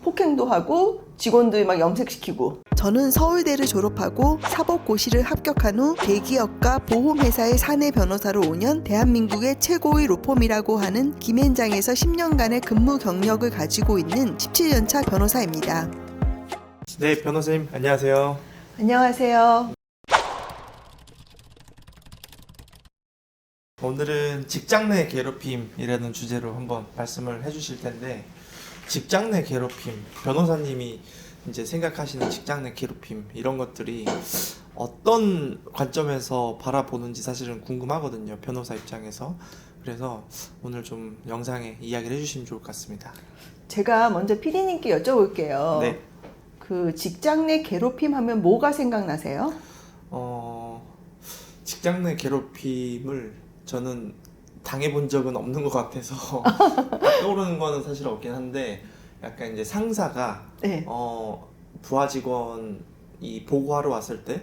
폭행도 하고 직원들 막 염색시키고. 저는 서울대를 졸업하고 사법고시를 합격한 후 대기업과 보험회사의 사내 변호사로 5년, 대한민국의 최고의 로펌이라고 하는 김앤장에서 10년간의 근무 경력을 가지고 있는 17년차 변호사입니다. 네, 변호사님 안녕하세요. 안녕하세요. 오늘은 직장 내 괴롭힘이라는 주제로 한번 말씀을 해주실 텐데, 직장 내 괴롭힘, 변호사님이 이제 생각하시는 직장 내 괴롭힘 이런 것들이 어떤 관점에서 바라보는지 사실은 궁금하거든요, 변호사 입장에서. 그래서 오늘 좀 영상에 이야기를 해주시면 좋을 것 같습니다. 제가 먼저 PD님께 여쭤볼게요. 네. 그 직장 내 괴롭힘 하면 뭐가 생각나세요? 직장 내 괴롭힘을 저는 당해본 적은 없는 것 같아서 떠오르는 거는 사실 없긴 한데, 약간 이제 상사가 네. 부하 직원이 보고하러 왔을 때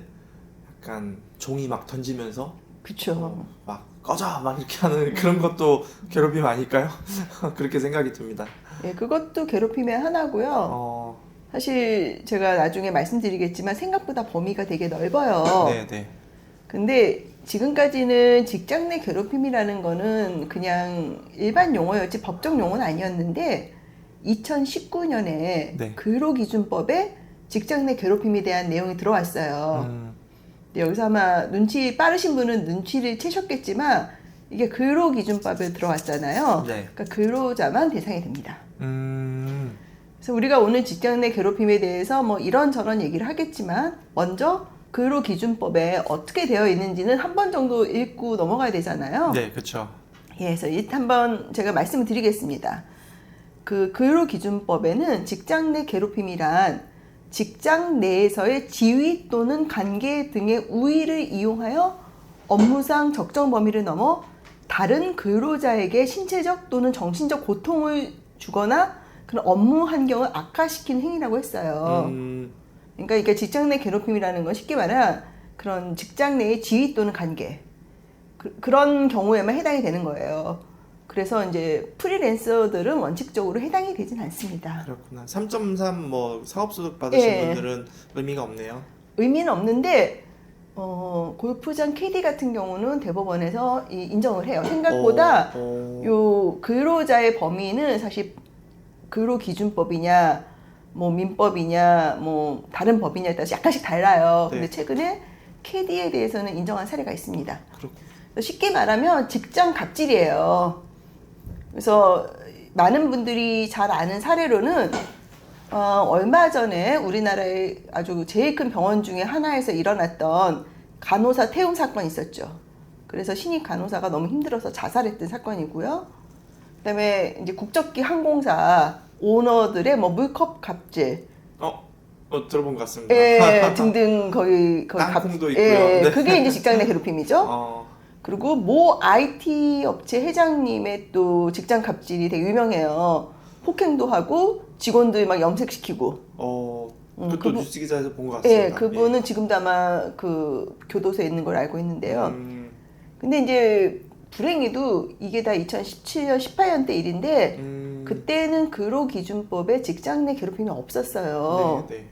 약간 종이 막 던지면서 그쵸. 막 꺼져 막 이렇게 하는 그런 것도 괴롭힘 아닐까요? 그렇게 생각이 듭니다. 예, 그것도 괴롭힘의 하나고요. 사실 제가 나중에 말씀드리겠지만 생각보다 범위가 되게 넓어요. 네네. 근데 지금까지는 직장 내 괴롭힘이라는 거는 그냥 일반 용어였지 법적 용어는 아니었는데 2019년에 네. 근로기준법에 직장 내 괴롭힘에 대한 내용이 들어왔어요. 근데 여기서 아마 눈치 빠르신 분은 눈치를 채셨겠지만 이게 근로기준법에 들어왔잖아요. 네. 그러니까 근로자만 대상이 됩니다. 음. 그래서 우리가 오늘 직장 내 괴롭힘에 대해서 뭐 이런저런 얘기를 하겠지만 먼저 근로기준법에 어떻게 되어 있는지는 한 번 정도 읽고 넘어가야 되잖아요. 네, 그렇죠. 예, 그래서 한번 제가 말씀을 드리겠습니다. 그 근로기준법에는 직장 내 괴롭힘이란 직장 내에서의 지위 또는 관계 등의 우위를 이용하여 업무상 적정 범위를 넘어 다른 근로자에게 신체적 또는 정신적 고통을 주거나 그런 업무 환경을 악화시키는 행위라고 했어요. 그러니까 이게 직장 내 괴롭힘이라는 건 쉽게 말하면 그런 직장 내의 지위 또는 관계 그런 경우에만 해당이 되는 거예요. 그래서 이제 프리랜서들은 원칙적으로 해당이 되진 않습니다. 그렇구나. 3.3 뭐 사업소득 받으신 예. 분들은 의미가 없네요. 의미는 없는데 골프장 KD 같은 경우는 대법원에서 인정을 해요. 생각보다 요 근로자의 범위는 사실 근로기준법이냐 뭐 민법이냐 뭐 다른 법이냐에 따라서 약간씩 달라요. 네. 근데 최근에 KD에 대해서는 인정한 사례가 있습니다. 그렇군요. 쉽게 말하면 직장 갑질이에요. 그래서 많은 분들이 잘 아는 사례로는 얼마 전에 우리나라의 아주 제일 큰 병원 중에 하나에서 일어났던 간호사 태움 사건이 있었죠. 그래서 신입 간호사가 너무 힘들어서 자살했던 사건이고요. 그다음에 이제 국적기 항공사 오너들의 뭐 물컵 갑질, 들어본 것 같습니다. 예, 등등 거의 땅콩도 있고요. 예, 네. 그게 이제 직장 내 괴롭힘이죠. 그리고 모 IT 업체 회장님의 또 직장 갑질이 되게 유명해요. 폭행도 하고 직원들 막 염색시키고. 그것도 뉴스 기사에서 본 것 같습니다. 예, 그분은 지금도 아마 그 교도소에 있는 걸 알고 있는데요. 근데 이제 불행히도 이게 다 2017년, 18년 때 일인데 그때는 근로기준법에 직장 내 괴롭힘이 없었어요. 네.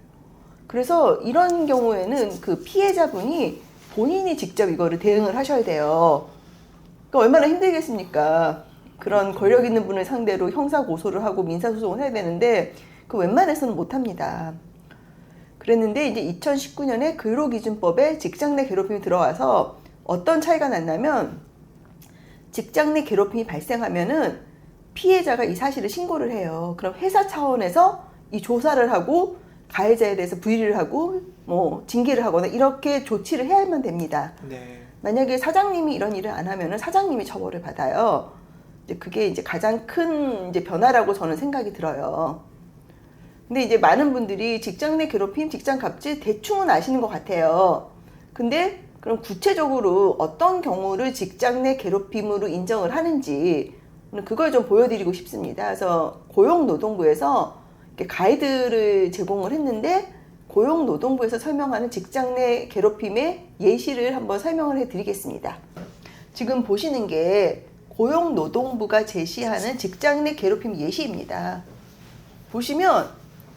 그래서 이런 경우에는 그 피해자분이 본인이 직접 이거를 대응을 하셔야 돼요. 그러니까 얼마나 힘들겠습니까? 그런 권력 있는 분을 상대로 형사 고소를 하고 민사 소송을 해야 되는데 그 웬만해서는 못 합니다. 그랬는데 이제 2019년에 근로기준법에 직장 내 괴롭힘이 들어와서 어떤 차이가 났냐면 직장 내 괴롭힘이 발생하면은 피해자가 이 사실을 신고를 해요. 그럼 회사 차원에서 이 조사를 하고 가해자에 대해서 부의를 하고 뭐 징계를 하거나 이렇게 조치를 해야만 됩니다. 네. 만약에 사장님이 이런 일을 안 하면은 사장님이 처벌을 받아요. 이제 그게 이제 가장 큰 이제 변화라고 저는 생각이 들어요. 근데 이제 많은 분들이 직장 내 괴롭힘, 직장 갑질 대충은 아시는 것 같아요. 근데 그럼 구체적으로 어떤 경우를 직장 내 괴롭힘으로 인정을 하는지 그걸 좀 보여드리고 싶습니다. 그래서 고용노동부에서 가이드를 제공을 했는데 고용노동부에서 설명하는 직장 내 괴롭힘의 예시를 한번 설명을 해드리겠습니다. 지금 보시는 게 고용노동부가 제시하는 직장 내 괴롭힘 예시입니다. 보시면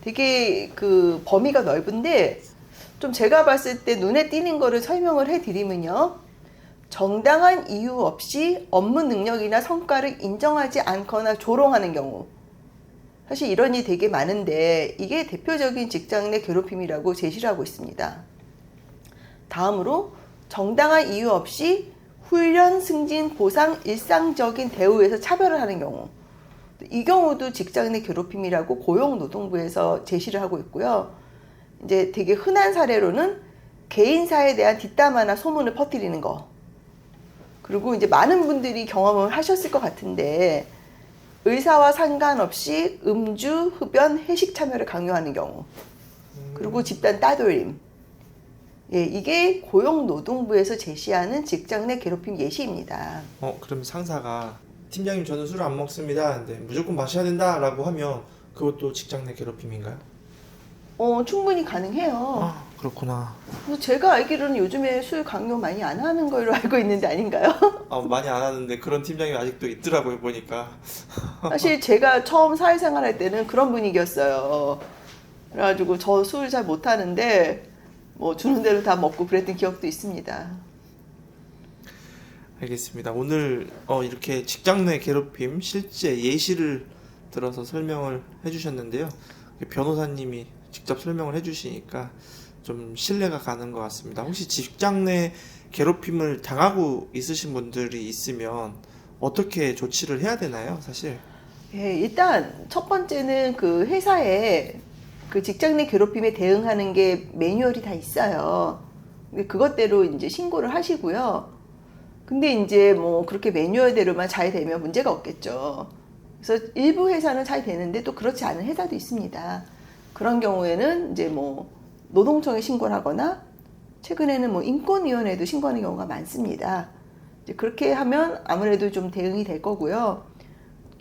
되게 그 범위가 넓은데 좀 제가 봤을 때 눈에 띄는 거를 설명을 해드리면요. 정당한 이유 없이 업무 능력이나 성과를 인정하지 않거나 조롱하는 경우. 사실 이런 일이 되게 많은데 이게 대표적인 직장 내 괴롭힘이라고 제시를 하고 있습니다. 다음으로 정당한 이유 없이 훈련, 승진, 보상, 일상적인 대우에서 차별을 하는 경우. 이 경우도 직장 내 괴롭힘이라고 고용노동부에서 제시를 하고 있고요. 이제 되게 흔한 사례로는 개인사에 대한 뒷담화나 소문을 퍼뜨리는 거. 그리고 이제 많은 분들이 경험을 하셨을 것 같은데 의사와 상관없이 음주, 흡연, 회식 참여를 강요하는 경우. 그리고 집단 따돌림. 예, 이게 고용노동부에서 제시하는 직장 내 괴롭힘 예시입니다. 그럼 상사가 팀장님 저는 술을 안 먹습니다. 근데 무조건 마셔야 된다라고 하면 그것도 직장 내 괴롭힘인가요? 충분히 가능해요. 아, 그렇구나. 그래서 제가 알기로는 요즘에 술 강요 많이 안 하는 걸로 알고 있는데 아닌가요? 많이 안 하는데 그런 팀장이 아직도 있더라고요, 보니까. 사실 제가 처음 사회생활 할 때는 그런 분위기였어요. 그래가지고 저 술 잘 못하는데 뭐 주는 대로 다 먹고 그랬던 기억도 있습니다. 알겠습니다. 오늘 이렇게 직장 내 괴롭힘 실제 예시를 들어서 설명을 해주셨는데요. 변호사님이 직접 설명을 해주시니까 좀 신뢰가 가는 것 같습니다. 혹시 직장 내 괴롭힘을 당하고 있으신 분들이 있으면 어떻게 조치를 해야 되나요, 사실? 예, 일단 첫 번째는 그 회사에 그 직장 내 괴롭힘에 대응하는 게 매뉴얼이 다 있어요. 그것대로 이제 신고를 하시고요. 근데 이제 뭐 그렇게 매뉴얼대로만 잘 되면 문제가 없겠죠. 그래서 일부 회사는 잘 되는데 또 그렇지 않은 회사도 있습니다. 그런 경우에는 이제 뭐 노동청에 신고를 하거나 최근에는 뭐 인권위원회에도 신고하는 경우가 많습니다. 이제 그렇게 하면 아무래도 좀 대응이 될 거고요.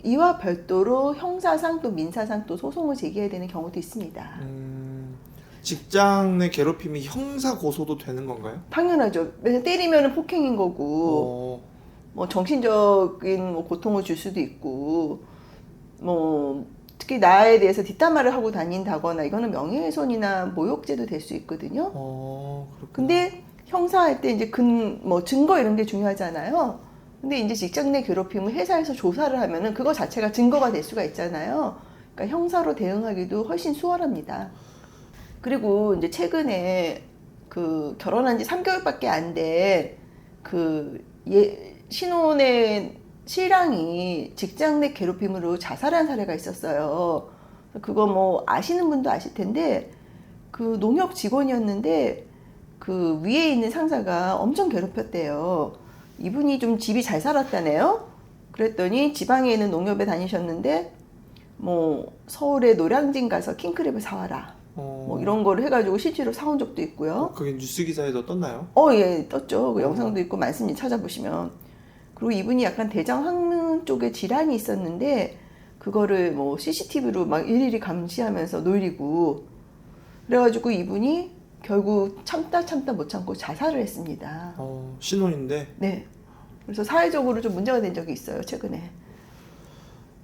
이와 별도로 형사상 또 민사상 또 소송을 제기해야 되는 경우도 있습니다. 직장 내 괴롭힘이 형사 고소도 되는 건가요? 당연하죠. 왜냐면 때리면 폭행인 거고, 뭐 정신적인 뭐 고통을 줄 수도 있고, 뭐 특히 나에 대해서 뒷담화를 하고 다닌다거나 이거는 명예훼손이나 모욕죄도 될 수 있거든요. 그렇구나. 근데 형사할 때 이제 뭐 증거 이런 게 중요하잖아요. 근데 이제 직장 내 괴롭힘을 회사에서 조사를 하면은 그거 자체가 증거가 될 수가 있잖아요. 그러니까 형사로 대응하기도 훨씬 수월합니다. 그리고 이제 최근에 그 결혼한 지 3개월밖에 안 된 그 신혼의 신랑이 직장 내 괴롭힘으로 자살한 사례가 있었어요. 그거 뭐 아시는 분도 아실 텐데 그 농협 직원이었는데 그 위에 있는 상사가 엄청 괴롭혔대요. 이분이 좀 집이 잘 살았다네요. 그랬더니 지방에 있는 농협에 다니셨는데 뭐 서울에 노량진 가서 킹크랩을 사와라. 뭐 이런 거를 해가지고 실제로 사온 적도 있고요. 그게 뉴스 기사에도 떴나요? 예, 떴죠. 그 영상도 있고 많습니다. 찾아보시면. 그리고 이분이 약간 대장 항문 쪽에 질환이 있었는데 그거를 뭐 CCTV로 막 일일이 감시하면서 놀리고 그래가지고 이분이 결국 참다 못 참고 자살을 했습니다. 신혼인데? 네. 그래서 사회적으로 좀 문제가 된 적이 있어요, 최근에.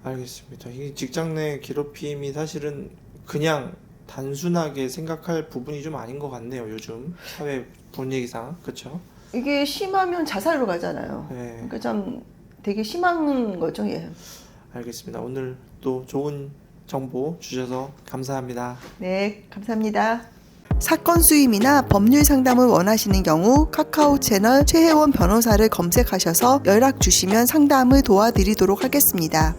알겠습니다. 이 직장 내 괴롭힘이 사실은 그냥 단순하게 생각할 부분이 좀 아닌 것 같네요. 요즘 사회 분위기상. 그렇죠? 이게 심하면 자살로 가잖아요. 네. 그러니까 참 되게 심한 거죠. 예. 알겠습니다. 오늘 또 좋은 정보 주셔서 감사합니다. 네, 감사합니다. 사건 수임이나 법률 상담을 원하시는 경우 카카오 채널 최혜원 변호사를 검색하셔서 연락 주시면 상담을 도와드리도록 하겠습니다.